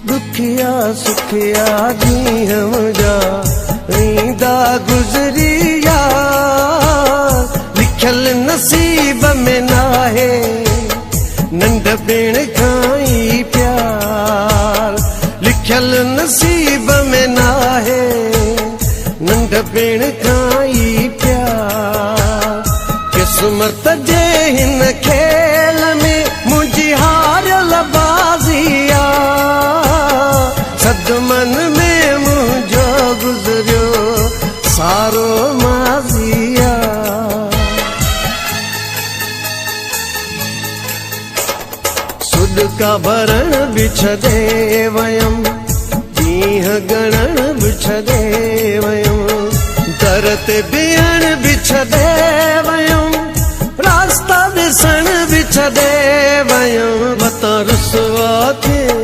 दुखिया सुखिया ॾींहं मुंहिंजा ईंदा गुज़री यार, लिखियल नसीब में नाहे नंढपिण खां ई प्यार, लिखियल नसीब में नाहे नंढपिण खां ई प्यार। किस्मत जे हिन खेल में मुंहिंजी हारियल बाज़ी आ, सदमन में मुंहिंजो गुज़रियो सारो माज़ी आ। सुॾका भरण बि छॾे वयम, ॾींहं ॻणण बि छॾे वयम, दर ते बीहण बि छॾे वयम, रास्ता ॾिसण बि छॾे वयम। मतां रुसवा थिए